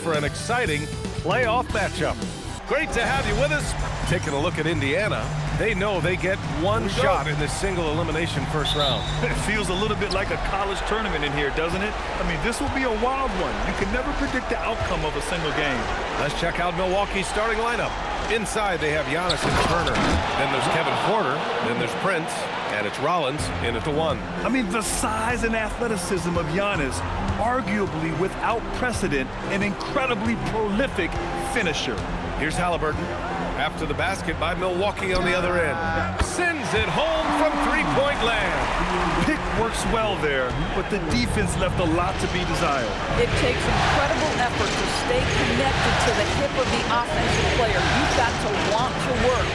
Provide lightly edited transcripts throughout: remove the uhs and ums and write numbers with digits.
for an exciting playoff matchup. Great to have you with us. Taking a look at Indiana, they know they get one shot in this single elimination first round. It feels a little bit like a college tournament in here, doesn't it? I mean, this will be a wild one. You can never predict the outcome of a single game. Let's check out Milwaukee's starting lineup. Inside, they have Giannis and Turner. Then there's Kevin Porter. Then there's Prince. And it's Rollins in at the 1. I mean, the size and athleticism of Giannis, arguably without precedent, an incredibly prolific finisher. Here's Halliburton. After the basket by Milwaukee on the other end. Sends it home from three-point land. Pick works well there, but the defense left a lot to be desired. It takes incredible effort to stay connected to the hip of the offensive player. You've got to want to work.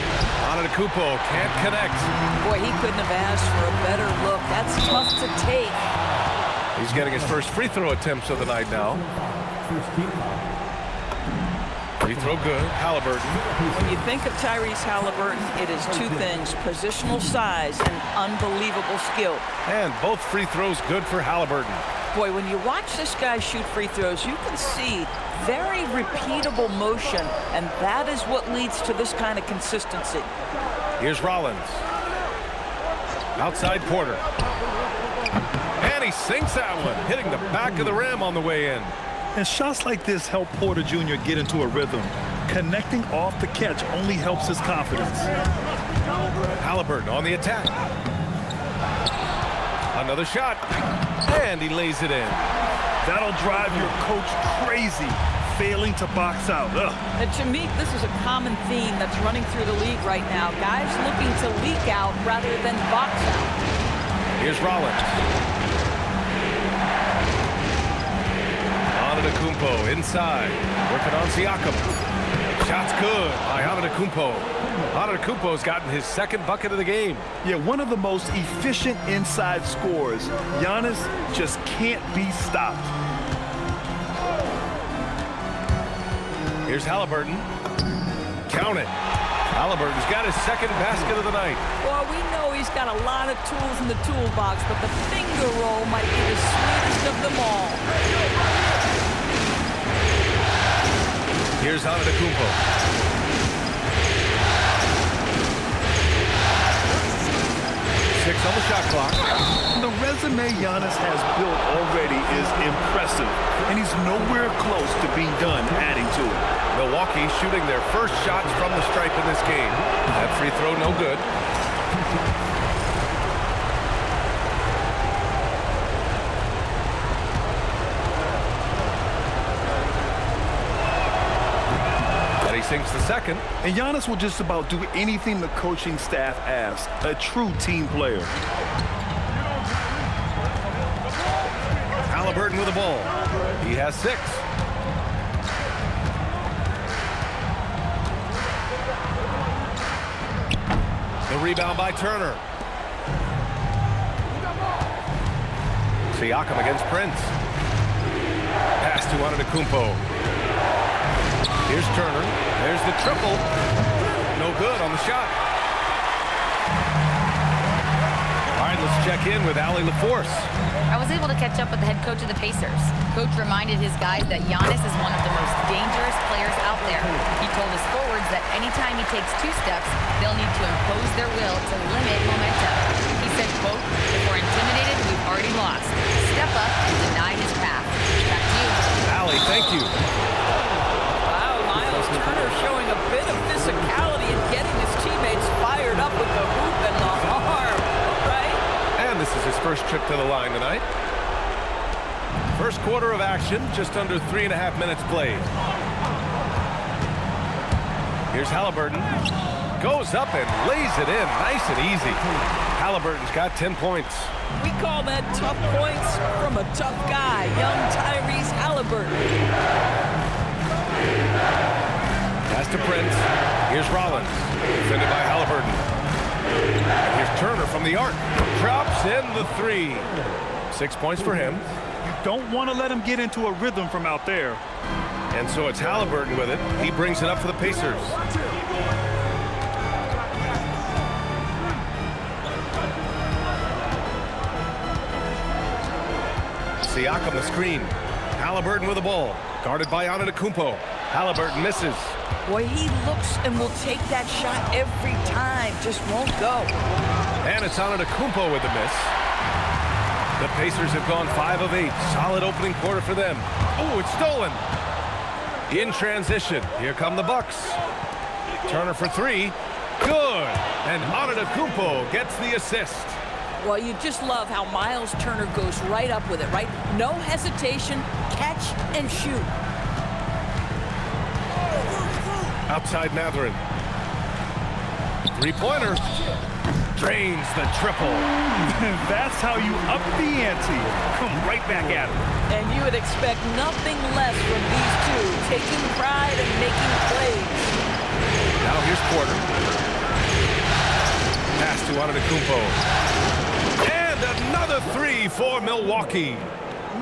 Antetokounmpo can't connect. Boy, he couldn't have asked for a better look. That's tough to take. He's getting his first free throw attempts of the night now. Free throw good. Halliburton. When you think of Tyrese Halliburton, it is two things: positional size and unbelievable skill. And both free throws good for Halliburton. Boy, when you watch this guy shoot free throws, you can see very repeatable motion, and that is what leads to this kind of consistency. Here's Rollins. Outside Porter. And he sinks that one, hitting the back of the rim on the way in. And shots like this help Porter Jr. get into a rhythm. Connecting off the catch only helps his confidence. Halliburton on the attack. Another shot. And he lays it in. That'll drive your coach crazy, failing to box out. And to me, this is a common theme that's running through the league right now. Guys looking to leak out rather than box out. Here's Rollins. Antetokounmpo inside, working on Siakam. Shot's good by Antetokounmpo. Antetokounmpo's gotten his second bucket of the game. Yeah, one of the most efficient inside scorers. Giannis just can't be stopped. Here's Halliburton. Count it. Halliburton's got his second basket of the night. Well, we know he's got a lot of tools in the toolbox, but the finger roll might be the sweetest of them all. Here's Antetokounmpo. Six on the shot clock. The resume Giannis has built already is impressive, and he's nowhere close to being done adding to it. Milwaukee shooting their first shots from the stripe in this game. That free throw no good. Sinks the second. And Giannis will just about do anything the coaching staff asks. A true team player. Halliburton with the ball. He has 6. The rebound by Turner. Siakam against Prince. Pass to Antetokounmpo. Here's Turner. There's the triple. No good on the shot. All right, let's check in with Allie LaForce. I was able to catch up with the head coach of the Pacers. Coach reminded his guys that Giannis is one of the most dangerous players out there. He told his forwards that anytime he takes 2 steps, they'll need to impose their will to limit momentum. He said, quote, "If we're intimidated, we've already lost. Step up and deny his path." Back to you. Allie, thank you. Turner showing a bit of physicality and getting his teammates fired up with the hoop and the arm. All right. And this is his first trip to the line tonight. First quarter of action, just under 3.5 minutes played. Here's Halliburton. Goes up and lays it in nice and easy. Halliburton's got 10 points. We call that tough points from a tough guy, young Tyrese Halliburton. Pass to Prince. Here's Rollins. Defended by Halliburton. And here's Turner from the arc. Drops in the 3. 6 points for him. You don't want to let him get into a rhythm from out there. And so it's Halliburton with it. He brings it up for the Pacers. Siakam the screen. Halliburton with the ball. Guarded by Antetokounmpo. Halliburton misses. Boy, he looks and will take that shot every time. Just won't go. And it's Antetokounmpo with the miss. The Pacers have gone 5 of 8. Solid opening quarter for them. Oh, it's stolen. In transition, here come the Bucks. Turner for 3. Good. And Antetokounmpo gets the assist. Well, you just love how Miles Turner goes right up with it, right? No hesitation, catch and shoot. Outside Mathurin. Three-pointer. Drains the triple. That's how you up the ante. Come right back at him. And you would expect nothing less from these two, taking pride and making plays. Now here's Porter. Pass to Antetokounmpo. And another 3 for Milwaukee.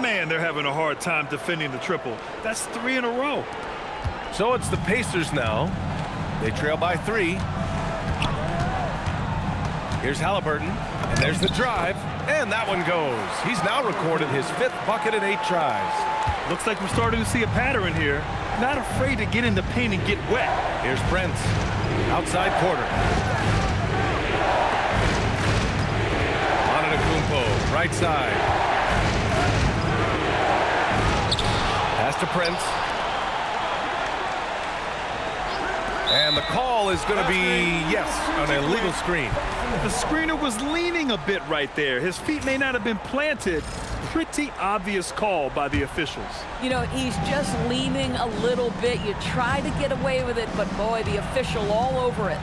Man, they're having a hard time defending the triple. That's 3 in a row. So it's the Pacers now. They trail by 3. Here's Halliburton, and there's the drive, and that one goes. He's now recorded his 5th bucket in 8 tries. Looks like we're starting to see a pattern here. Not afraid to get in the paint and get wet. Here's Brent. Outside Porter. Antetokounmpo, right side. Pass to Prince. And the call is going to be, yes, an illegal screen. The screener was leaning a bit right there. His feet may not have been planted. Pretty obvious call by the officials. You know, he's just leaning a little bit. You try to get away with it, but boy, the official all over it.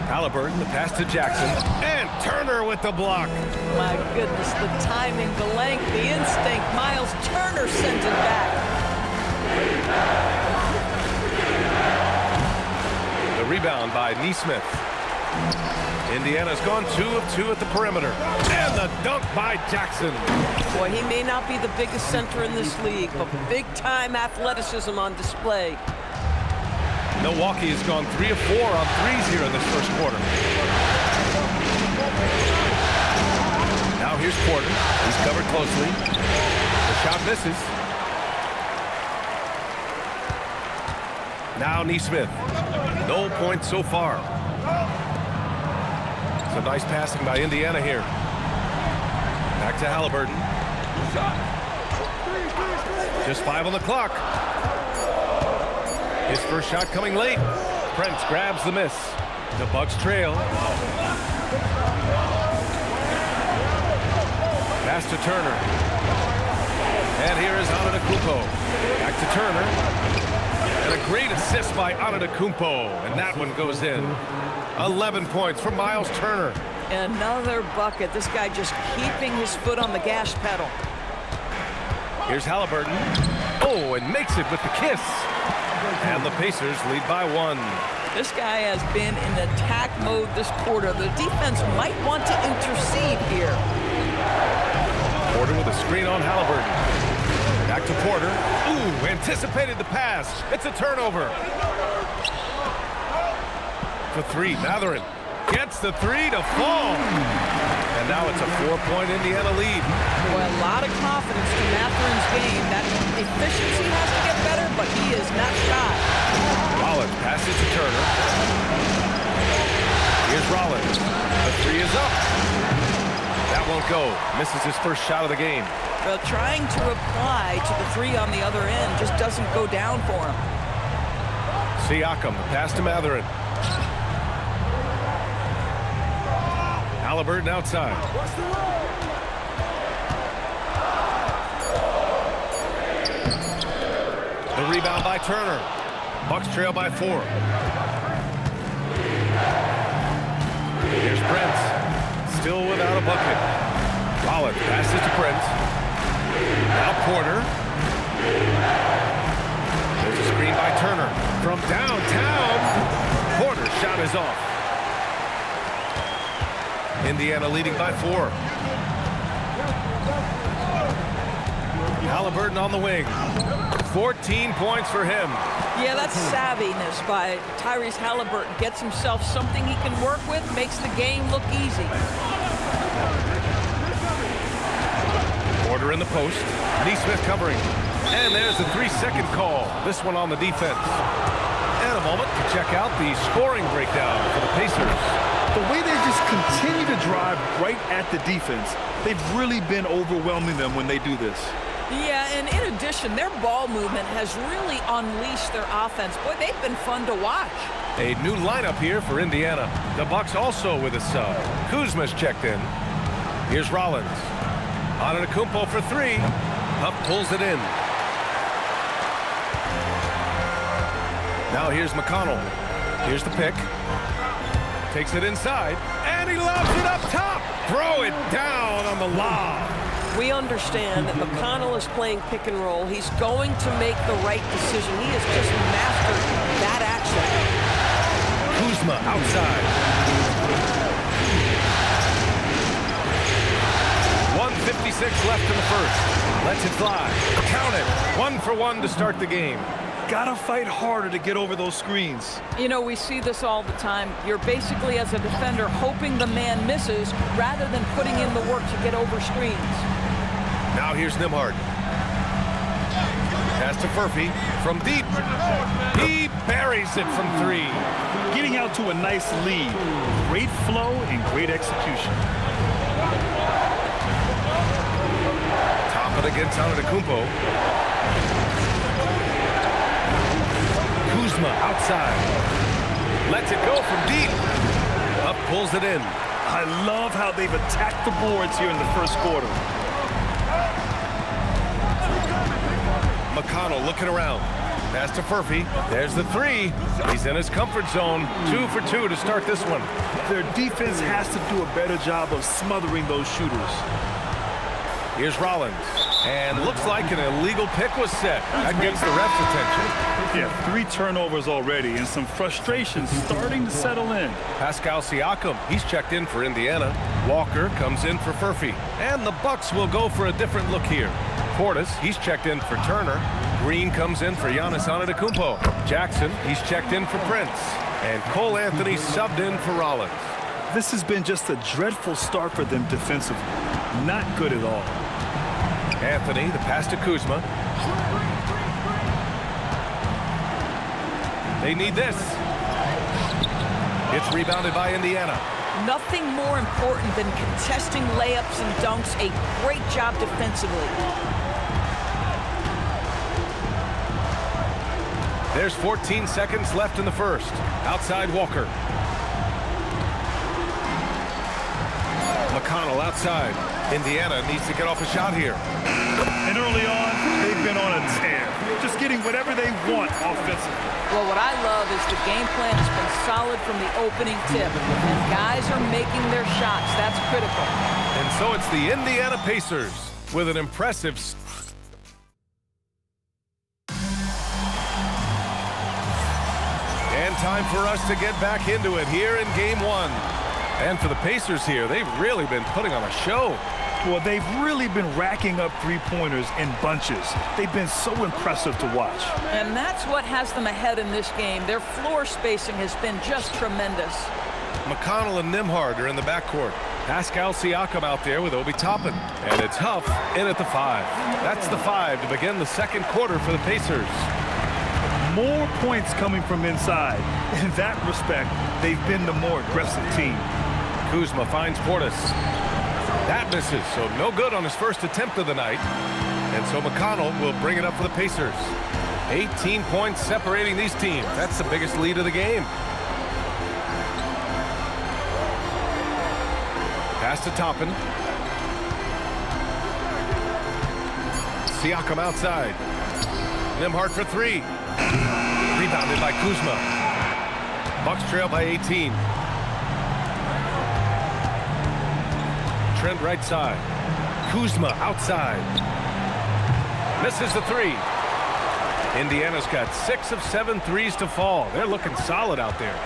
Halliburton, the pass to Jackson, and Turner with the block. My goodness, the timing, the length, the instinct. Miles Turner sends it back. The rebound by Nesmith. Indiana's gone 2 of 2 at the perimeter. And the dunk by Jackson. Boy, he may not be the biggest center in this league, but big-time athleticism on display. Milwaukee has gone 3 of 4 on threes here in this first quarter. Now here's Porter. He's covered closely. The shot misses. Now Nesmith. No points so far. Some nice passing by Indiana here. Back to Halliburton. Just 5 on the clock. His first shot coming late. Prince grabs the miss. The Bucks trail. Pass to Turner. And here is Antetokounmpo. Back to Turner. And a great assist by Antetokounmpo. And that one goes in. 11 points for Miles Turner. Another bucket. This guy just keeping his foot on the gas pedal. Here's Halliburton. Oh, and makes it with the kiss. And the Pacers lead by 1. This guy has been in attack mode this quarter. The defense might want to intercede here. Porter with a screen on Halliburton. Back to Porter. Ooh, anticipated the pass. It's a turnover. For 3, Mathurin gets the 3 to fall. And now it's a 4-point Indiana lead. Boy, a lot of confidence to Mathurin's game. That efficiency has to get better, but he is not shy. Rollins passes to Turner. Here's Rollins. The 3 is up. That won't go. Misses his first shot of the game. Well, trying to reply to the 3 on the other end just doesn't go down for him. Siakam, the pass to Mathurin. Halliburton outside. The rebound by Turner. Bucks trail by 4. Here's Prince. Still without a bucket. Rollins passes to Prince. Now Porter. There's a screen by Turner. From downtown. Porter's shot is off. Indiana leading by 4. Halliburton on the wing. 14 points for him. Yeah, that's savviness by Tyrese Halliburton. Gets himself something he can work with, makes the game look easy. Porter in the post. Nesmith covering. And there's the 3-second call. This one on the defense. And a moment to check out the scoring breakdown for the Pacers. The way they just continue to drive right at the defense, they've really been overwhelming them when they do this. Yeah, and in addition, their ball movement has really unleashed their offense. Boy, they've been fun to watch. A new lineup here for Indiana. The Bucks also with a sub. Kuzma's checked in. Here's Rollins. Antetokounmpo for three. Huff pulls it in. Now here's McConnell. Here's the pick. Takes it inside. And he lobs it up top. Throw it down on the lob. We understand that McConnell is playing pick and roll. He's going to make the right decision. He has just mastered that action. Kuzma outside. 1:56 left in the first. Lets it fly. Count it. 1 for 1 to start the game. Gotta fight harder to get over those screens. You know, we see this all the time. You're basically, as a defender, hoping the man misses rather than putting in the work to get over screens. Now here's Nembhard. Pass to Furphy from deep. He buries it from three. Getting out to a nice lead. Great flow and great execution. Top it against Antetokounmpo. Kuzma outside. Lets it go from deep. Up pulls it in. I love how they've attacked the boards here in the first quarter. McConnell looking around. Pass to Furphy. There's the three. He's in his comfort zone. 2 for 2 to start this one. Their defense has to do a better job of smothering those shooters. Here's Rollins. And looks like an illegal pick was set. That gets the ref's attention. Yeah, 3 turnovers already and some frustration starting to settle in. Pascal Siakam, he's checked in for Indiana. Walker comes in for Furphy. And the Bucks will go for a different look here. Portis, he's checked in for Turner. Green comes in for Giannis Antetokounmpo. Jackson, he's checked in for Prince. And Cole Anthony subbed in for Rollins. This has been just a dreadful start for them defensively. Not good at all. Anthony, the pass to Kuzma. They need this. It's rebounded by Indiana. Nothing more important than contesting layups and dunks. A great job defensively. There's 14 seconds left in the first. Outside Walker. McConnell outside. Indiana needs to get off a shot here. And early on, they've been on a tear. Just getting whatever they want offensively. Well, what I love is the game plan has been solid from the opening tip. And guys are making their shots. That's critical. And so it's the Indiana Pacers with an impressive... And time for us to get back into it here in Game 1. And for the Pacers here, they've really been putting on a show. Well, they've really been racking up three-pointers in bunches. They've been so impressive to watch. And that's what has them ahead in this game. Their floor spacing has been just tremendous. McConnell and Nembhard are in the backcourt. Pascal Siakam out there with Obi Toppin. And it's Huff in at the 5. That's the 5 to begin the second quarter for the Pacers. More points coming from inside. In that respect, they've been the more aggressive team. Kuzma finds Portis. That misses, so no good on his first attempt of the night. And so McConnell will bring it up for the Pacers. 18 points separating these teams. That's the biggest lead of the game. Pass to Toppin. Siakam outside. Nembhard for three. Rebounded by Kuzma. Bucks trail by 18. Trent right side. Kuzma outside. Misses the three. Indiana's got 6 of 7 threes to fall. They're looking solid out there.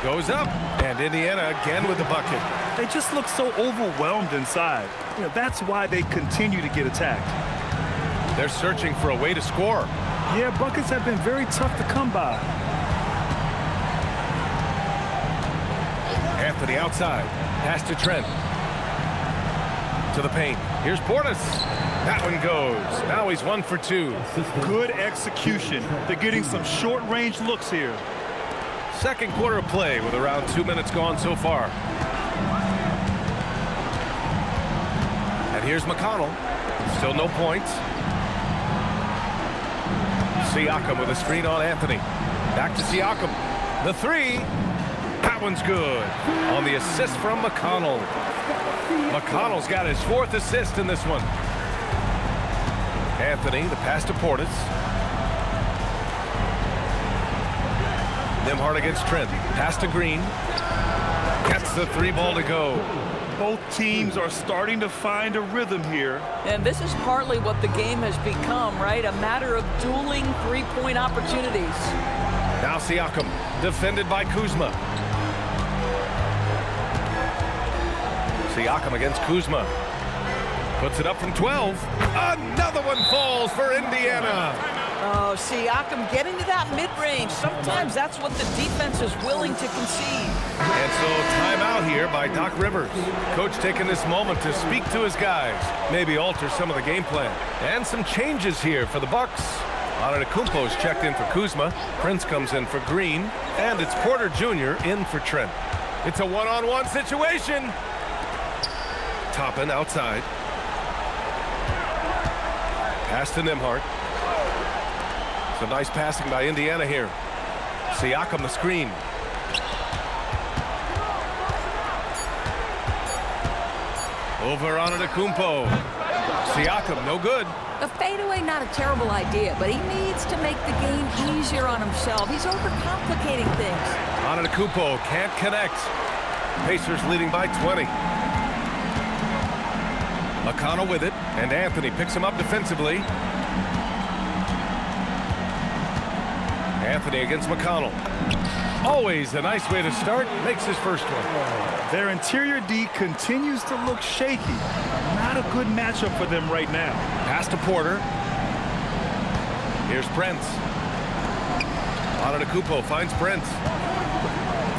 Goes up, and Indiana again with the bucket. They just look so overwhelmed inside. You know, that's why they continue to get attacked. They're searching for a way to score. Yeah, buckets have been very tough to come by. Anthony outside. Pass to Trent. To the paint. Here's Portis. That one goes. Now he's 1 for 2. Good execution. They're getting some short-range looks here. Second quarter of play with around 2 minutes gone so far. And here's McConnell. Still no points. Siakam with a screen on Anthony. Back to Siakam. The three. That one's good. On the assist from McConnell. McConnell's got his 4th assist in this one. Anthony, the pass to Portis. Nembhard against Trent. Pass to Green. Gets the 3 ball to go. Both teams are starting to find a rhythm here. And this is partly what the game has become, right? A matter of dueling three-point opportunities. Now Siakam, defended by Kuzma. Siakam against Kuzma. Puts it up from 12. Another one falls for Indiana. Oh, Siakam getting to that mid-range. Sometimes that's what the defense is willing to concede. And so timeout here by Doc Rivers. Coach taking this moment to speak to his guys. Maybe alter some of the game plan. And some changes here for the Bucks. Antetokounmpo's checked in for Kuzma. Prince comes in for Green. And it's Porter Jr. in for Trent. It's a one-on-one situation. Toppin outside. Pass to Nembhard. Some nice passing by Indiana here. Siakam the screen. Over Antetokounmpo. Siakam no good. A fadeaway, not a terrible idea, but he needs to make the game easier on himself. He's overcomplicating things. Antetokounmpo can't connect. Pacers leading by 20. McConnell with it, and Anthony picks him up defensively. Anthony against McConnell. Always a nice way to start. Makes his first one. Their interior D continues to look shaky. Not a good matchup for them right now. Pass to Porter. Here's Prince. Antetokounmpo finds Prince.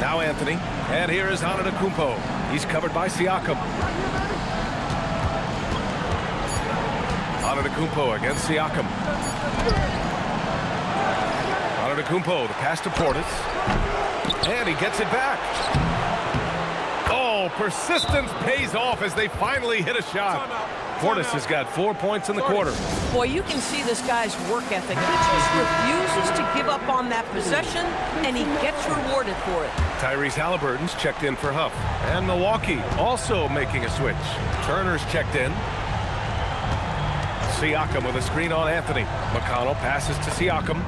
Now Anthony. And here is Antetokounmpo. He's covered by Siakam. Antetokounmpo against Siakam. Antetokounmpo, the pass to Portis. And he gets it back. Oh, persistence pays off as they finally hit a shot. Portis has got 4 points in the quarter. Boy, you can see this guy's work ethic. He just refuses to give up on that possession, and he gets rewarded for it. Tyrese Halliburton's checked in for Huff. And Milwaukee also making a switch. Turner's checked in. Siakam with a screen on Anthony. McConnell passes to Siakam.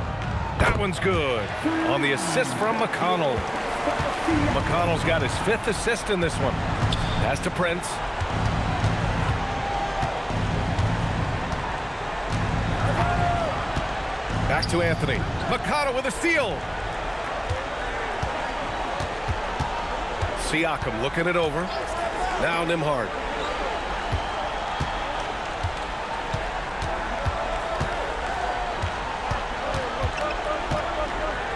That one's good. On the assist from McConnell. McConnell's got his 5th assist in this one. Pass to Prince. Back to Anthony. McConnell with a steal. Siakam looking it over. Now Nembhard.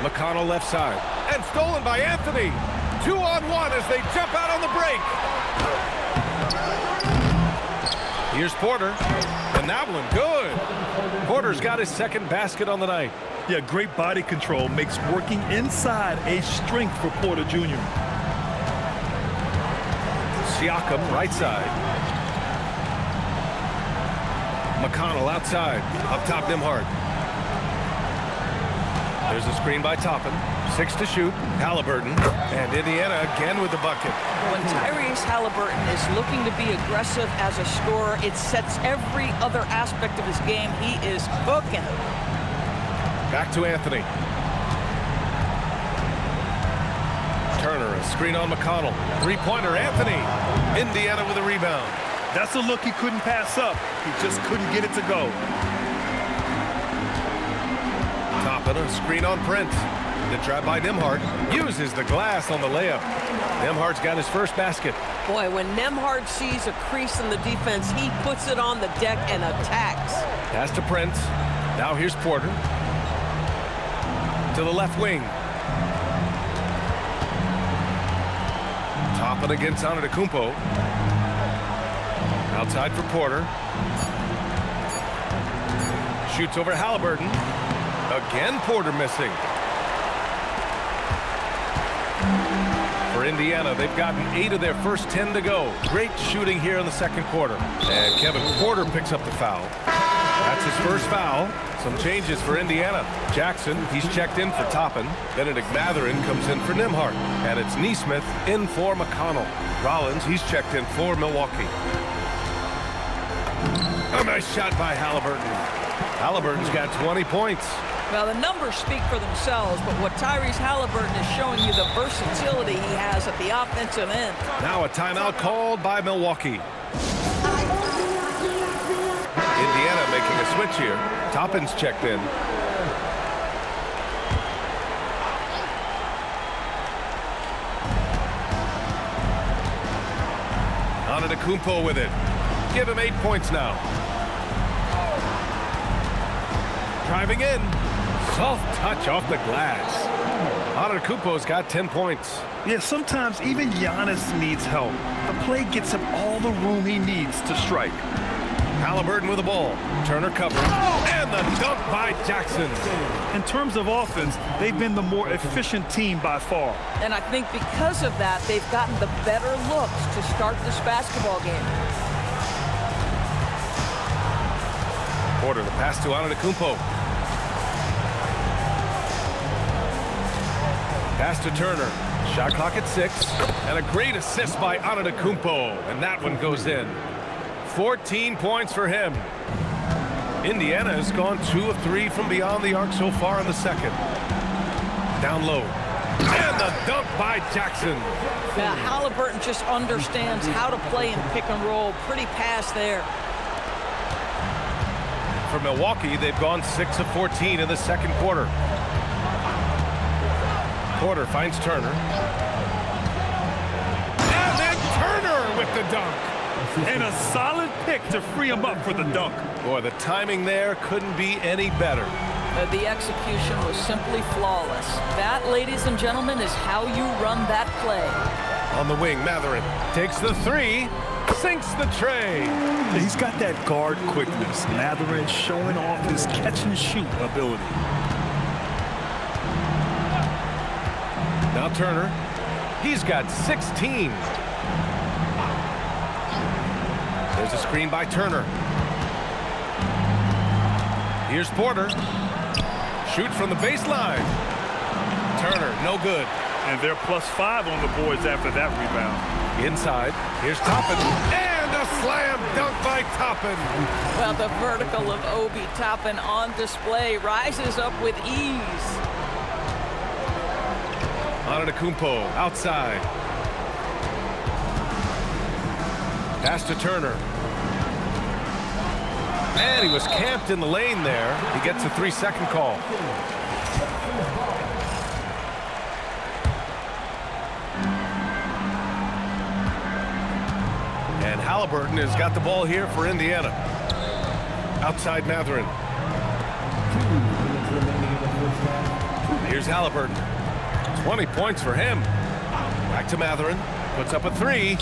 McConnell left side. And stolen by Anthony. 2-on-1 as they jump out on the break. Here's Porter. And that one good. Porter's got his 2nd basket on the night. Yeah, great body control makes working inside a strength for Porter Jr. Siakam right side. McConnell outside. Up top Nembhard. There's a screen by Toppin. 6 to shoot. Halliburton. And Indiana again with the bucket. When Tyrese Halliburton is looking to be aggressive as a scorer, it sets every other aspect of his game. He is cooking. Back to Anthony. Turner, a screen on McConnell. 3-pointer, Anthony. Indiana with a rebound. That's a look he couldn't pass up. He just couldn't get it to go. Toppin, a screen on Prince. The drive by Nembhard. Uses the glass on the layup. Nembhard's got his 1st basket. Boy, when Nembhard sees a crease in the defense, he puts it on the deck and attacks. Pass to Prince. Now here's Porter. To the left wing. Toppin against Antetokounmpo. Outside for Porter. shoots over Halliburton. Again, Porter missing. For Indiana, they've gotten 8 of their first 10 to go. Great shooting here in the second quarter. And Kevin Porter picks up the foul. That's his first foul. Some changes for Indiana. Jackson, he's checked in for Toppin. Benedict Mathurin comes in for Nembhard. And it's Nesmith in for McConnell. Rollins, he's checked in for Milwaukee. A nice shot by Halliburton. Halliburton's got 20 points. Well, the numbers speak for themselves, but what Tyrese Halliburton is showing you, the versatility he has at the offensive end. Now a timeout called by Milwaukee. Indiana making a switch here. Toppin's checked in. Antetokounmpo with it. Give him 8 points now. Driving in. Soft touch off the glass. Antetokounmpo's got 10 points. Yeah, sometimes even Giannis needs help. The play gets him all the room he needs to strike. Halliburton with the ball. Turner covering. And the dunk by Jackson. In terms of offense, they've been the more efficient team by far. And I think because of that, they've gotten the better looks to start this basketball game. Porter, the pass to Antetokounmpo. Pass to Turner. Shot clock at 6. And a great assist by Antetokounmpo. And that one goes in. 14 points for him. Indiana has gone 2 of 3 from beyond the arc so far in the second. Down low. And the dunk by Jackson. Yeah, Halliburton just understands how to play in pick and roll. Pretty pass there. For Milwaukee, they've gone 6 of 14 in the second quarter. Porter finds Turner. And then Turner with the dunk. And a solid pick to free him up for the dunk. Boy, the timing there couldn't be any better. The execution was simply flawless. That, ladies and gentlemen, is how you run that play. On the wing, Mathurin takes the 3, sinks the tray. He's got that guard quickness. Mathurin showing off his catch and shoot ability. Now Turner, he's got 16. There's a screen by Turner. Here's Porter. Shoot from the baseline. Turner, no good. And they're +5 on the boards after that rebound. Inside, here's Toppin. And a slam dunk by Toppin. Well, the vertical of Obi Toppin on display rises up with ease. Antetokounmpo outside. Pass to Turner. And he was camped in the lane there. He gets a 3-second call. And Halliburton has got the ball here for Indiana. Outside Mathurin. Here's Halliburton. 20 points for him. Back to Mathurin. Puts up a 3.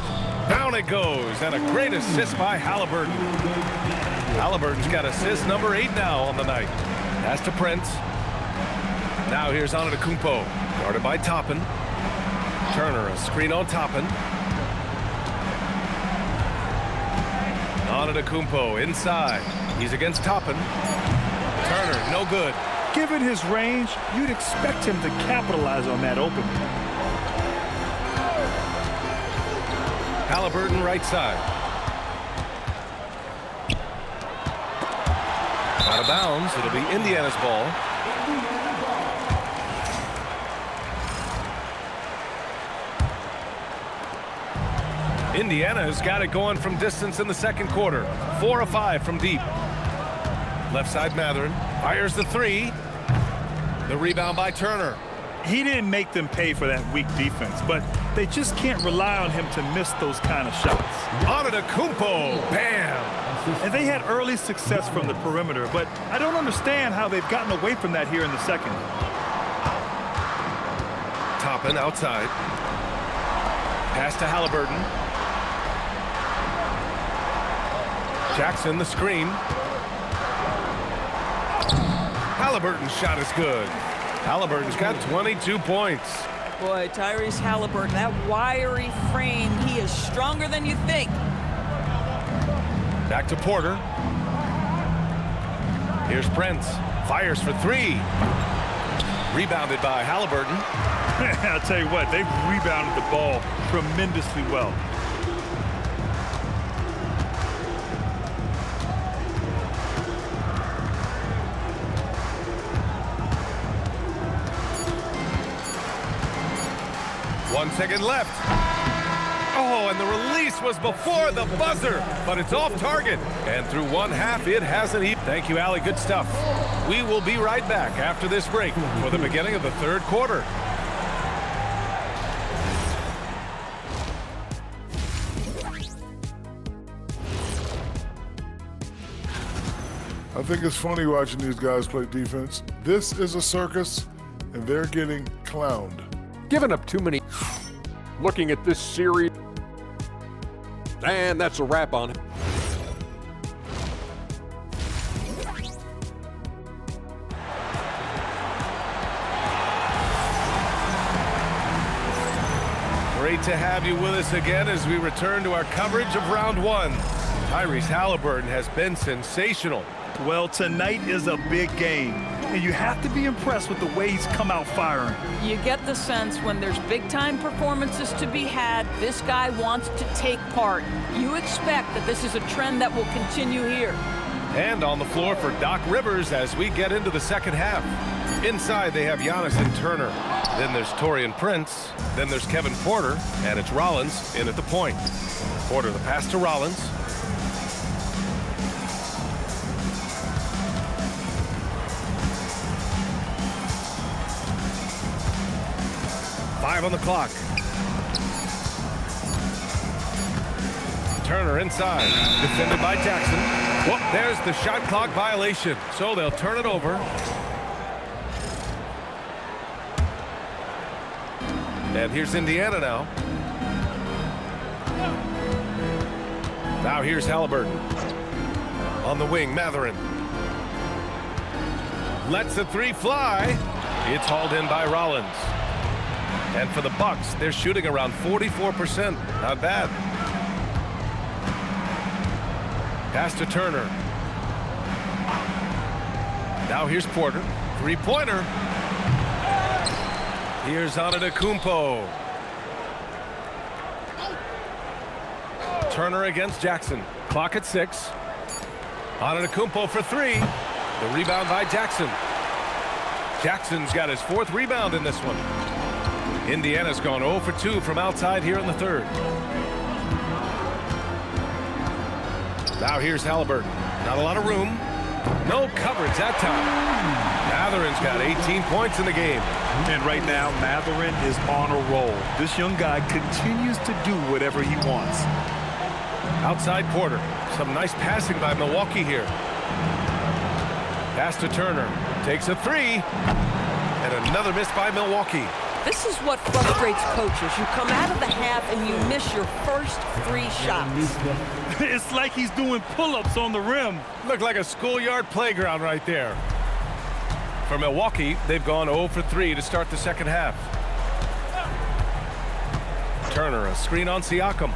Down it goes. And a great assist by Halliburton. Halliburton's got assist number 8 now on the night. Pass to Prince. Now here's Antetokounmpo. Guarded by Toppin. Turner, a screen on Toppin. Antetokounmpo inside. He's against Toppin. Turner, no good. Given his range, you'd expect him to capitalize on that opening. Halliburton right side. Out of bounds. It'll be Indiana's ball. Indiana's got it going from distance in the second quarter. 4 of 5 from deep. Left side Mathurin fires the 3. The rebound by Turner. He didn't make them pay for that weak defense, but they just can't rely on him to miss those kind of shots. Antetokounmpo, bam! And they had early success from the perimeter, but I don't understand how they've gotten away from that here in the second. Toppin outside. Pass to Halliburton. Jackson the screen. Halliburton's shot is good. Halliburton's got 22 points. Boy, Tyrese Halliburton, that wiry frame, he is stronger than you think. Back to Porter. Here's Prince. Fires for three. Rebounded by Halliburton. I'll tell you what, they've rebounded the ball tremendously well. One second left. Oh, and the release was before the buzzer, but it's off target. And through one half, it hasn't even. Thank you, Allie. Good stuff. We will be right back after this break for the beginning of the third quarter. I think it's funny watching these guys play defense. This is a circus, and they're getting clowned. Giving up too many. Looking at this series, and that's a wrap on it. Great to have you with us again as we return to our coverage of round one. Tyrese Halliburton has been sensational. Well, tonight is a big game, and you have to be impressed with the way he's come out firing. You get the sense when there's big-time performances to be had, this guy wants to take part. You expect that this is a trend that will continue here. And on the floor for Doc Rivers as we get into the second half. Inside, they have Giannis and Turner. Then there's Taurean Prince. Then there's Kevin Porter, and it's Rollins in at the point. Porter the pass to Rollins. Five on the clock. Turner inside, defended by Jackson. Whoop, there's the shot clock violation, so they'll turn it over. And here's Indiana now. Now here's Halliburton. On the wing, Matherin. Lets the three fly. It's hauled in by Rollins. And for the Bucks, they're shooting around 44%. Not bad. Pass to Turner. Now here's Porter. Three-pointer. Here's Antetokounmpo. Turner against Jackson. Clock at 6. Antetokounmpo for three. The rebound by Jackson. Jackson's got his fourth rebound in this one. Indiana's gone 0 for 2 from outside here in the third. Now here's Halliburton. Not a lot of room. No coverage that time. Matherin's got 18 points in the game. And right now, Matherin is on a roll. This young guy continues to do whatever he wants. Outside Porter. Some nice passing by Milwaukee here. Pass to Turner. Takes a three. And another miss by Milwaukee. This is what frustrates coaches. You come out of the half and you miss your first 3 shots. It's like he's doing pull-ups on the rim. Looked like a schoolyard playground right there. For Milwaukee, they've gone 0 for 3 to start the second half. Turner, a screen on Siakam.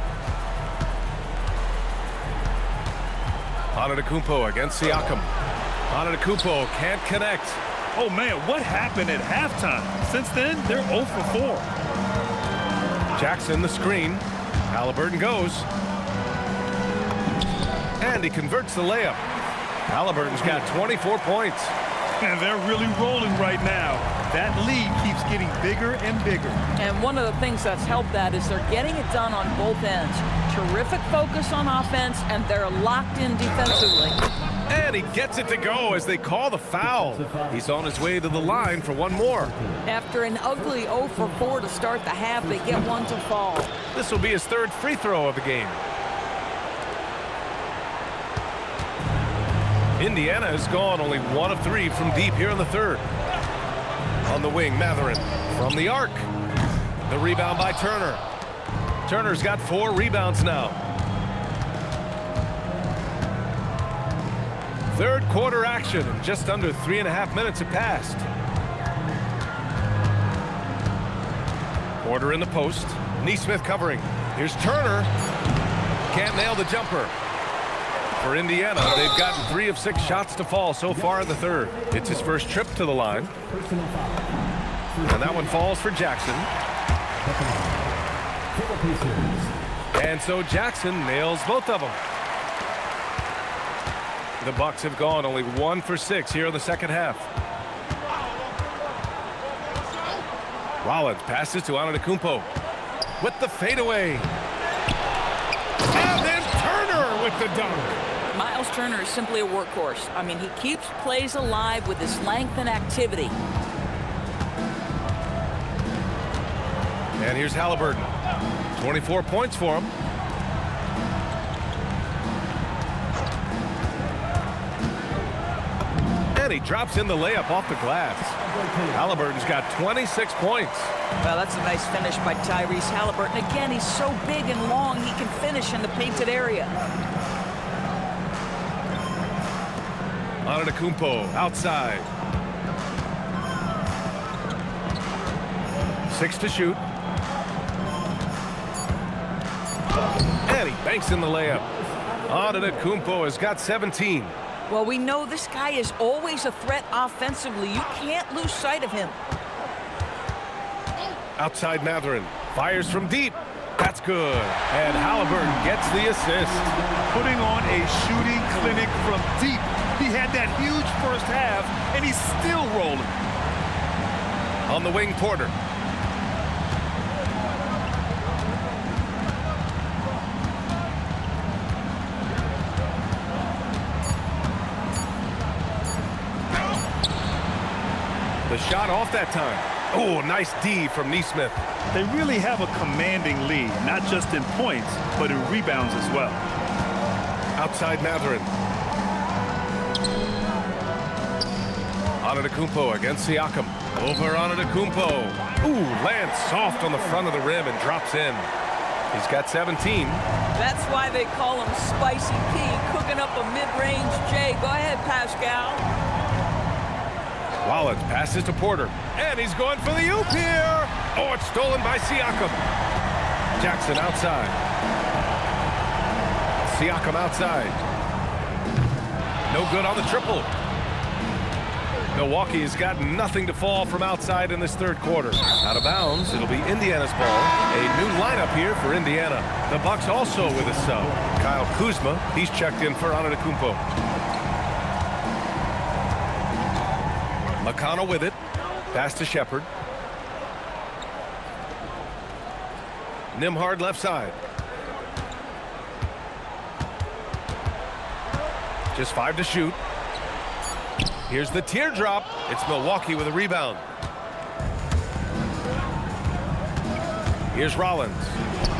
Antetokounmpo against Siakam. Antetokounmpo can't connect. Oh, man, what happened at halftime? Since then, they're 0 for 4. Jackson, the screen. Halliburton goes. And he converts the layup. Halliburton's got 24 points. And they're really rolling right now. That lead keeps getting bigger and bigger. And one of the things that's helped that is they're getting it done on both ends. Terrific focus on offense, and they're locked in defensively. And he gets it to go as they call the foul. He's on his way to the line for one more. After an ugly 0 for 4 to start the half, they get one to fall. This will be his third free throw of the game. Indiana has gone only 1 of 3 from deep here in the third. On the wing, Matherin from the arc. The rebound by Turner. Turner's got 4 rebounds now. Third quarter action, and just under 3.5 minutes have passed. Porter in the post. Neesmith covering. Here's Turner. Can't nail the jumper. For Indiana, they've gotten 3 of 6 shots to fall so far in the third. It's his first trip to the line. And that one falls for Jackson. And so Jackson nails both of them. The Bucks have gone only 1 for 6 here in the second half. Rollins passes to Antetokounmpo with the fadeaway. And then Turner with the dunk. Miles Turner is simply a workhorse. I mean, he keeps plays alive with his length and activity. And here's Halliburton. 24 points for him. And he drops in the layup off the glass. Halliburton's got 26 points. Well, that's a nice finish by Tyrese Halliburton. Again, he's so big and long, he can finish in the painted area. Antetokounmpo outside. 6 to shoot. And he banks in the layup. Antetokounmpo has got 17. Well, we know this guy is always a threat offensively. You can't lose sight of him. Outside Mathurin. Fires from deep. That's good. And Halliburton gets the assist. Putting on a shooting clinic from deep. He had that huge first half, and he's still rolling. On the wing, Porter. The shot off that time. Oh, nice D from Neesmith. They really have a commanding lead, not just in points, but in rebounds as well. Outside Mathurin. Antetokounmpo against Siakam. Over Antetokounmpo. Ooh, lands soft on the front of the rim and drops in. He's got 17. That's why they call him Spicy P, cooking up a mid-range J. Go ahead, Pascal. Rollins passes to Porter. And he's going for the oop here. Oh, it's stolen by Siakam. Jackson outside. Siakam outside. No good on the triple. Milwaukee has got nothing to fall from outside in this third quarter. Out of bounds, it'll be Indiana's ball. A new lineup here for Indiana. The Bucks also with a sub. Kyle Kuzma, he's checked in for Antetokounmpo. McConnell with it. Pass to Shepard. Nembhard left side. Just 5 to shoot. Here's the teardrop. It's Milwaukee with a rebound. Here's Rollins.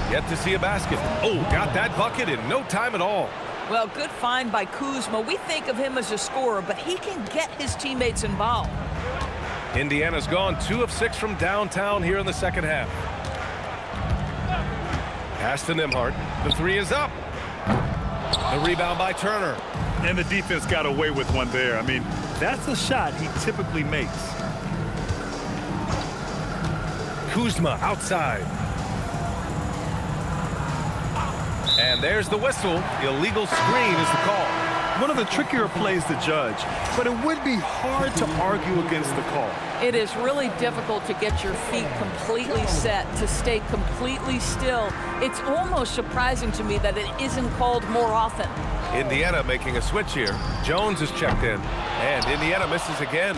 Yet to see a basket. Oh, got that bucket in no time at all. Well, good find by Kuzma. We think of him as a scorer, but he can get his teammates involved. Indiana's gone 2 of 6 from downtown here in the second half. Pass to Nembhard. The 3 is up. The rebound by Turner. And the defense got away with one there. I mean, that's a shot he typically makes. Kuzma outside. And there's the whistle. Illegal screen is the call. One of the trickier plays to judge, but it would be hard to argue against the call. It is really difficult to get your feet completely set, to stay completely still. It's almost surprising to me that it isn't called more often. Indiana making a switch here. Jones is checked in, and Indiana misses again.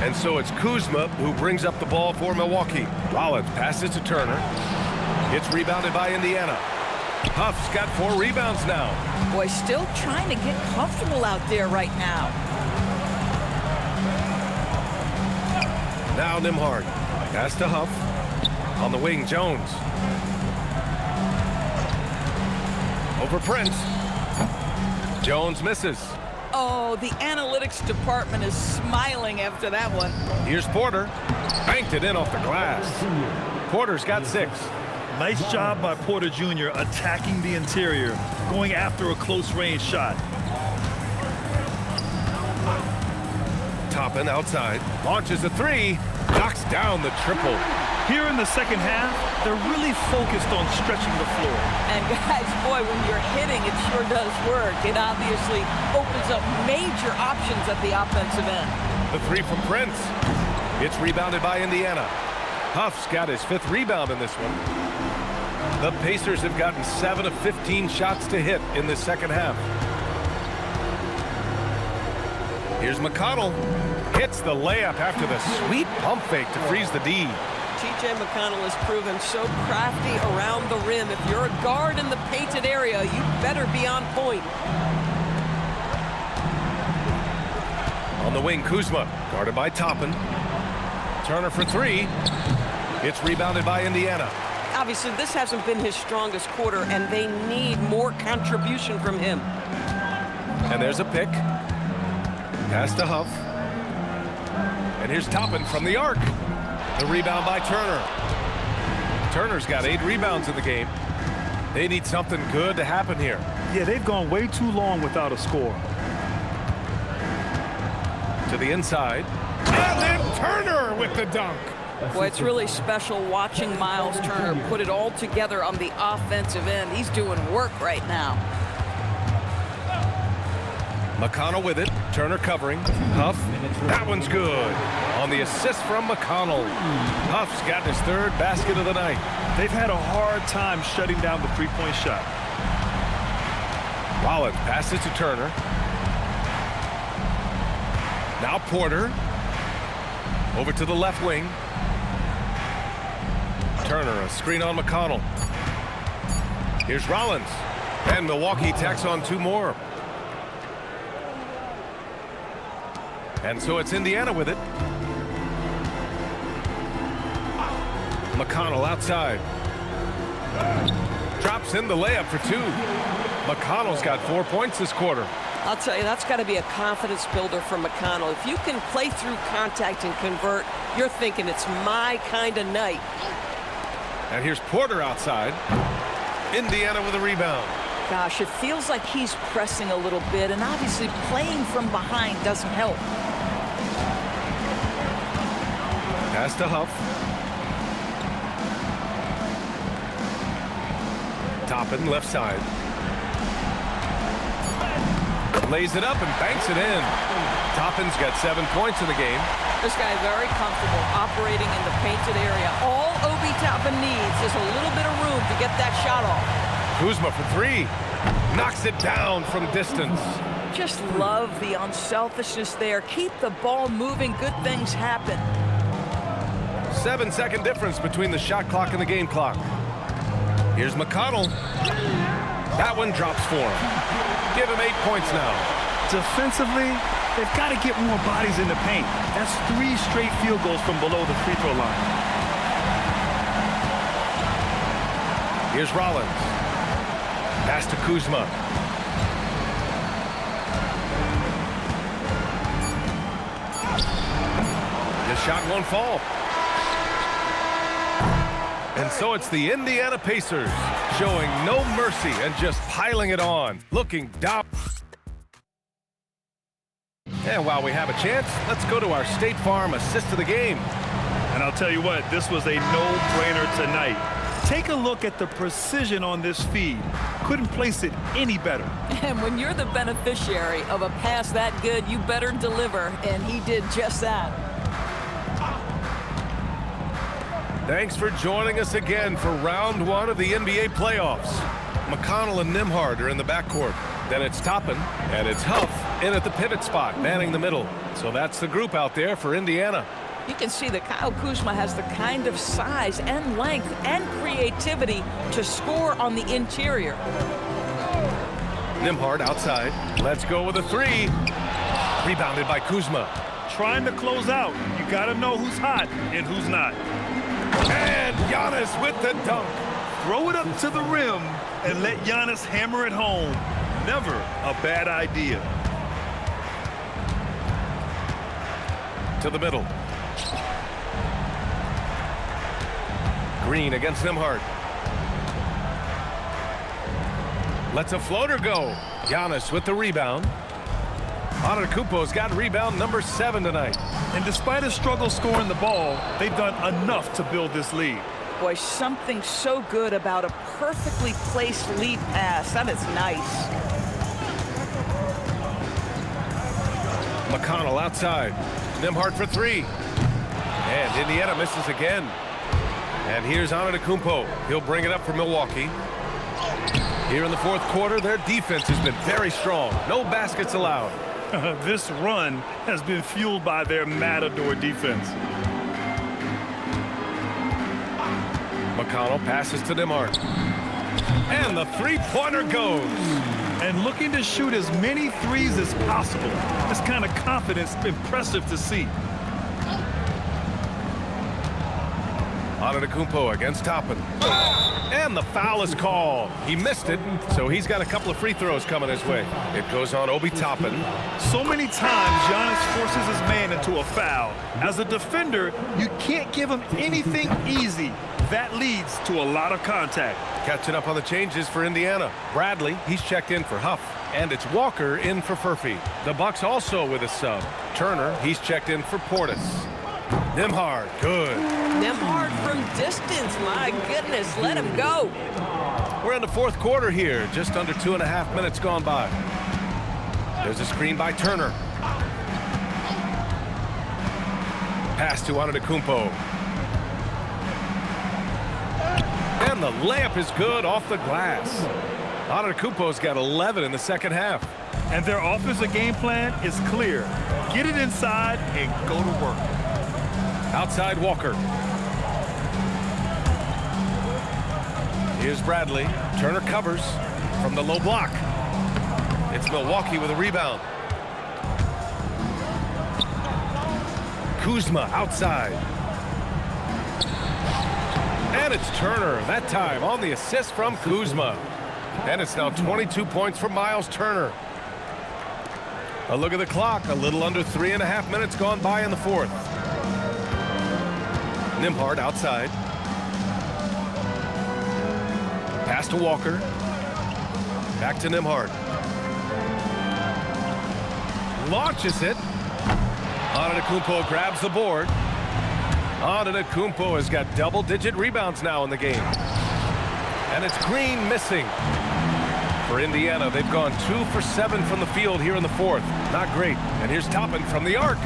And so it's Kuzma who brings up the ball for Milwaukee. Rollins passes to Turner. It's rebounded by Indiana. Huff's got 4 rebounds now. Boy, still trying to get comfortable out there right now. Now Nembhard. Pass to Huff. On the wing, Jones. Over Prince. Jones misses. Oh, the analytics department is smiling after that one. Here's Porter. Banked it in off the glass. Porter's got 6. Nice job by Porter Jr. attacking the interior, going after a close-range shot. Toppin outside, launches a three, knocks down the triple. Here in the second half, they're really focused on stretching the floor. And guys, boy, when you're hitting, it sure does work. It obviously opens up major options at the offensive end. The three from Prince. It's rebounded by Indiana. Huff's got his 5th rebound in this one. The Pacers have gotten 7 of 15 shots to hit in the second half. Here's McConnell. Hits the layup after the sweet pump fake to freeze the D. T.J. McConnell has proven so crafty around the rim. If you're a guard in the painted area, you better be on point. On the wing, Kuzma, guarded by Toppin. Turner for 3. It's rebounded by Indiana. Obviously, this hasn't been his strongest quarter, and they need more contribution from him. And there's a pick. Pass to Huff. And here's Toppin from the arc. The rebound by Turner. Turner's got 8 rebounds in the game. They need something good to happen here. Yeah, they've gone way too long without a score. To the inside. And then Turner with the dunk. Boy, it's really special watching Miles Turner put it all together on the offensive end. He's doing work right now. McConnell with it. Turner covering. Huff. That one's good. On the assist from McConnell. Huff's got his 3rd basket of the night. They've had a hard time shutting down the three-point shot. Rollins passes to Turner. Now Porter. Over to the left wing. Turner, a screen on McConnell. Here's Rollins. And Milwaukee tacks on 2 more. And so it's Indiana with it. McConnell outside. Drops in the layup for 2. McConnell's got 4 points this quarter. I'll tell you, that's got to be a confidence builder for McConnell. If you can play through contact and convert, you're thinking it's my kind of night. And here's Porter outside. Indiana with a rebound. Gosh, it feels like he's pressing a little bit, and obviously playing from behind doesn't help. Pass to Huff. Toppin left side. Lays it up and banks it in. Toppin's got 7 points in the game. This guy very comfortable operating in the painted area. All Obi Toppin needs is a little bit of room to get that shot off. Kuzma for 3. Knocks it down from distance. Just love the unselfishness there. Keep the ball moving. Good things happen. 7-second difference between the shot clock and the game clock. Here's McConnell. That one drops for him. Give him 8 points now. Defensively, they've got to get more bodies in the paint. That's 3 straight field goals from below the free throw line. Here's Rollins. Pass to Kuzma. The shot won't fall. And so it's the Indiana Pacers showing no mercy and just piling it on, looking down. And while we have a chance, let's go to our State Farm assist of the game. And I'll tell you what, this was a no-brainer tonight. Take a look at the precision on this feed. Couldn't place it any better. And when you're the beneficiary of a pass that good, you better deliver, and he did just that. Thanks for joining us again for round 1 of the NBA playoffs. McConnell and Nembhard are in the backcourt. Then it's Toppin, and it's Huff in at the pivot spot, manning the middle. So that's the group out there for Indiana. You can see that Kyle Kuzma has the kind of size and length and creativity to score on the interior. Nembhard outside. Let's go with a 3. Rebounded by Kuzma. Trying to close out. You got to know who's hot and who's not. And Giannis with the dunk. Throw it up to the rim and let Giannis hammer it home. Never a bad idea. To the middle. Green against Nembhard. Lets a floater go. Giannis with the rebound. Antetokounmpo's got rebound number 7 tonight. And despite his struggle scoring the ball, they've done enough to build this lead. Boy, something so good about a perfectly placed lead pass. That is nice. McConnell outside. Nembhard for 3. And Indiana misses again. And here's Antetokounmpo. He'll bring it up for Milwaukee. Here in the fourth quarter, their defense has been very strong. No baskets allowed. This run has been fueled by their Matador defense. McConnell passes to Nembhard. And the three-pointer goes. And looking to shoot as many threes as possible. This kind of confidence, impressive to see. Antetokounmpo against Toppin. And the foul is called. He missed it, so he's got a couple of free throws coming his way. It goes on Obi Toppin. So many times, Giannis forces his man into a foul. As a defender, you can't give him anything easy. That leads to a lot of contact. Catching up on the changes for Indiana. Bradley, he's checked in for Huff. And it's Walker in for Furphy. The Bucks also with a sub. Turner, he's checked in for Portis. Nembhard, good. Nembhard from distance, my goodness, let him go. We're in the fourth quarter here, just under 2.5 minutes gone by. There's a screen by Turner. Pass to Antetokounmpo. And the layup is good off the glass. Antetokounmpo's got 11 in the second half. And their offensive game plan is clear. Get it inside and go to work. Outside Walker. Here's Bradley. Turner covers from the low block. It's Milwaukee with a rebound. Kuzma outside. And it's Turner, that time on the assist from Kuzma. And it's now 22 points for Miles Turner. A look at the clock, a little under 3.5 minutes gone by in the fourth. Nembhard outside. Pass to Walker. Back to Nembhard. Launches it. Antetokounmpo grabs the board. Antetokounmpo has got double-digit rebounds now in the game. And it's Green missing. For Indiana, they've gone 2 for 7 from the field here in the fourth. Not great. And here's Toppin from the arc.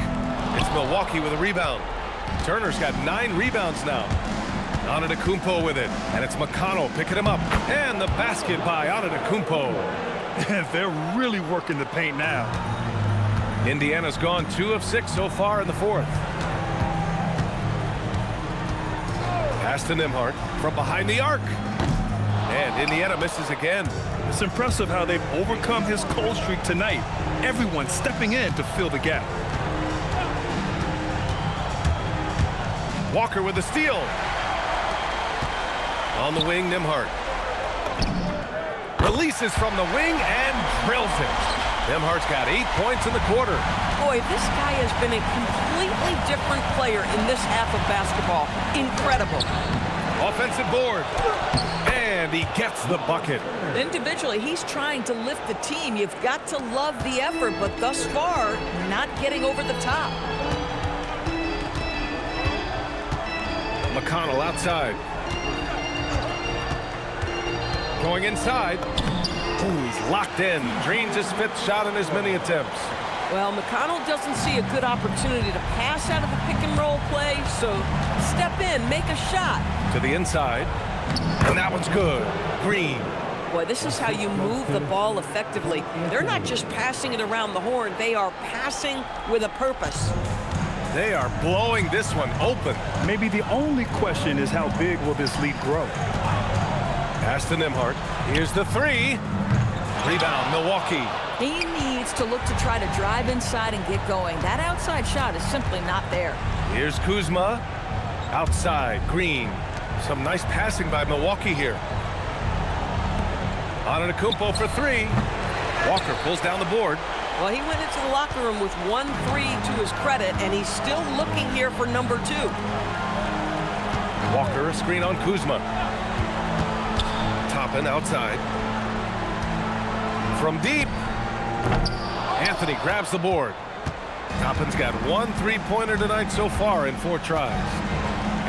It's Milwaukee with a rebound. Turner's got 9 rebounds now. Antetokounmpo with it. And it's McConnell picking him up. And the basket by Antetokounmpo. They're really working the paint now. Indiana's gone 2 of 6 so far in the fourth. Pass to Nembhard from behind the arc. And Indiana misses again. It's impressive how they've overcome his cold streak tonight. Everyone stepping in to fill the gap. Walker with the steal. On the wing, Nembhard. Releases from the wing and drills it. Nembhard's got 8 points in the quarter. Boy, this guy has been a completely different player in this half of basketball. Incredible. Offensive board. And he gets the bucket. Individually, he's trying to lift the team. You've got to love the effort, but thus far, not getting over the top. McConnell outside. Going inside. Ooh, he's locked in. Drains his 5th shot in as many attempts. Well, McConnell doesn't see a good opportunity to pass out of the pick and roll play, so step in, make a shot. To the inside. And that one's good. Green. Boy, this is how you move the ball effectively. They're not just passing it around the horn. They are passing with a purpose. They are blowing this one open. Maybe the only question is how big will this lead grow? Pass to Nembhard. Here's the 3. Rebound, Milwaukee. He needs to look to try to drive inside and get going. That outside shot is simply not there. Here's Kuzma. Outside, Green. Some nice passing by Milwaukee here. Antetokounmpo for 3. Walker pulls down the board. Well, he went into the locker room with 1 3 to his credit, and he's still looking here for number 2. Walker, a screen on Kuzma. Toppin outside. From deep. Anthony grabs the board. Toppin's got 1 3-pointer tonight so far in 4 tries.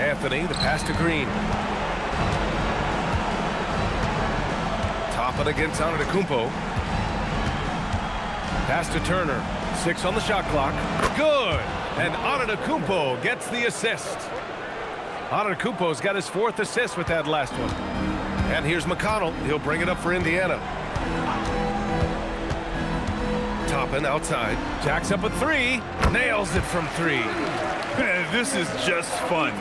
Anthony, the pass to Green. Toppin against Antetokounmpo. Pass to Turner. 6 on the shot clock. Good! And Antetokounmpo gets the assist. Antetokounmpo's got his 4th assist with that last one. And here's McConnell. He'll bring it up for Indiana. Toppin outside. Jacks up a 3. Nails it from 3. Man, this is just fun.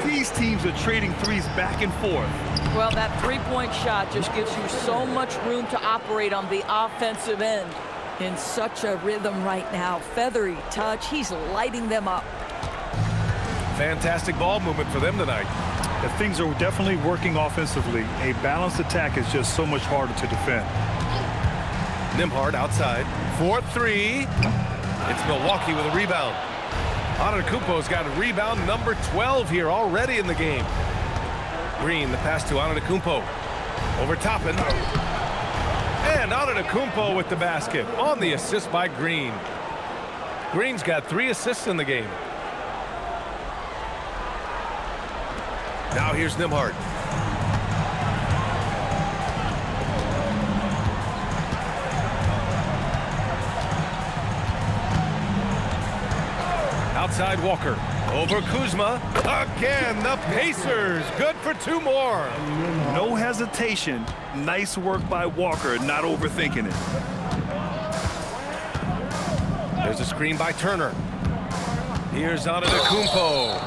These teams are trading threes back and forth. Well, that three-point shot just gives you so much room to operate on the offensive end. In such a rhythm right now. Feathery touch. He's lighting them up. Fantastic ball movement for them tonight. If things are definitely working offensively, a balanced attack is just so much harder to defend. Nembhard outside. 4-3. It's Milwaukee with a rebound. Antetokounmpo's got a rebound number 12 here already in the game. Green, the pass to Antetokounmpo. Over Toppin. And Antetokounmpo with the basket on the assist by Green. Green's got 3 assists in the game. Now here's Nembhard. Outside Walker. Over Kuzma. Again, the Pacers. Good for 2 more. No hesitation. Nice work by Walker, not overthinking it. There's a screen by Turner. Here's Antetokounmpo.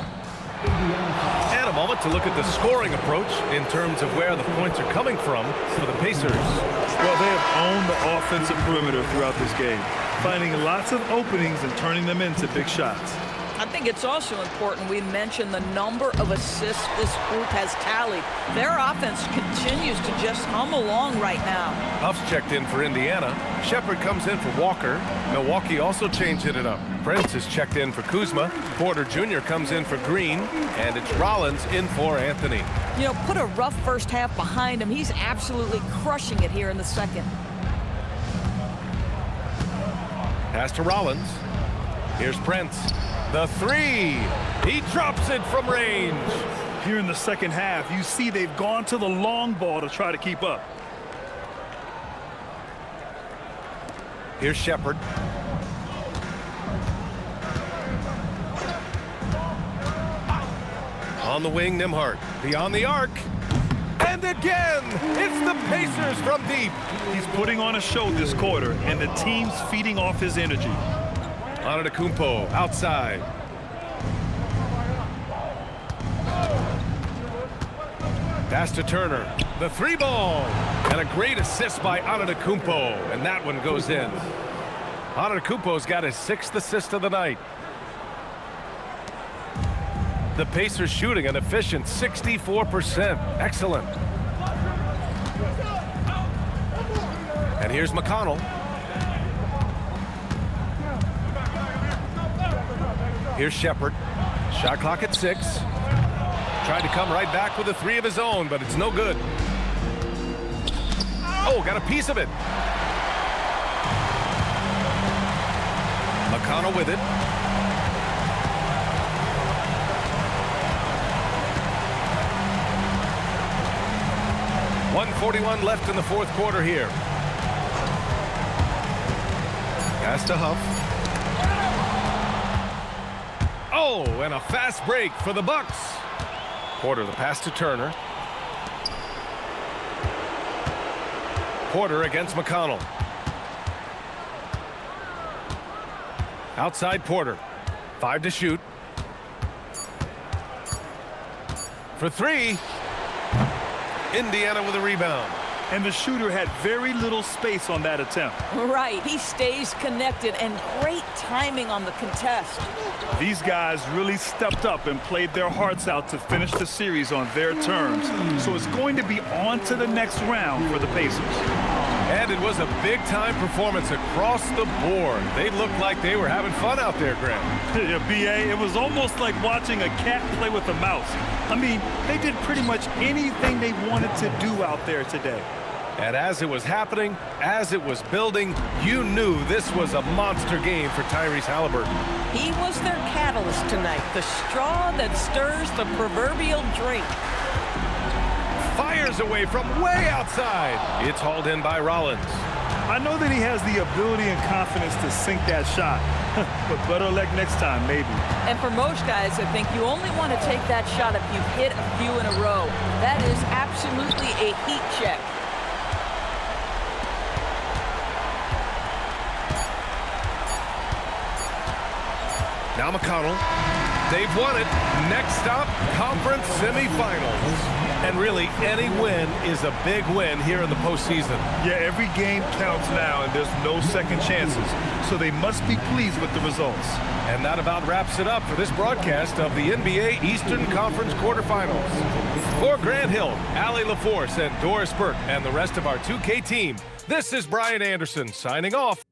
And a moment to look at the scoring approach in terms of where the points are coming from for the Pacers. Well, they have owned the offensive perimeter throughout this game, finding lots of openings and turning them into big shots. I think it's also important we mention the number of assists this group has tallied. Their offense continues to just hum along right now. Huff's checked in for Indiana. Shepard comes in for Walker. Milwaukee also changing it up. Prince is checked in for Kuzma. Porter Jr. comes in for Green. And it's Rollins in for Anthony. You know, put a rough first half behind him. He's absolutely crushing it here in the second. Pass to Rollins. Here's Prince. The 3. He drops it from range. Here in the second half, you see they've gone to the long ball to try to keep up. Here's Shepard. On the wing, Nembhard. Beyond the arc. And again, it's the Pacers from deep. He's putting on a show this quarter, and the team's feeding off his energy. Antetokounmpo outside. Pass to Turner. The 3 ball. And a great assist by Antetokounmpo. And that one goes in. Antetokounmpo's got his 6th assist of the night. The Pacers shooting an efficient 64%. Excellent. And here's McConnell. Here's Shepard. Shot clock at 6. Tried to come right back with a 3 of his own, but it's no good. Oh, got a piece of it. McConnell with it. .141 left in the 4th quarter here. Pass to Huff. Oh, and a fast break for the Bucks. Porter, the pass to Turner. Porter against McConnell. Outside Porter. 5 to shoot. For 3. Indiana with a rebound. And the shooter had very little space on that attempt. Right, he stays connected, and great timing on the contest. These guys really stepped up and played their hearts out to finish the series on their terms. So it's going to be on to the next round for the Pacers. And it was a big-time performance across the board. They looked like they were having fun out there, Graham. Yeah, B.A., it was almost like watching a cat play with a mouse. I mean, they did pretty much anything they wanted to do out there today. And as it was happening, as it was building, you knew this was a monster game for Tyrese Halliburton. He was their catalyst tonight, the straw that stirs the proverbial drink. Fires away from way outside. It's hauled in by Rollins. I know that he has the ability and confidence to sink that shot, but better luck next time, maybe. And for most guys, I think you only want to take that shot if you've hit a few in a row. That is absolutely a heat check. Now McConnell. They've won it. Next stop, conference semifinals. And really, any win is a big win here in the postseason. Yeah, every game counts now, and there's no second chances. So they must be pleased with the results. And that about wraps it up for this broadcast of the NBA Eastern Conference quarterfinals. For Grant Hill, Allie LaForce, and Doris Burke, and the rest of our 2K team, this is Brian Anderson signing off.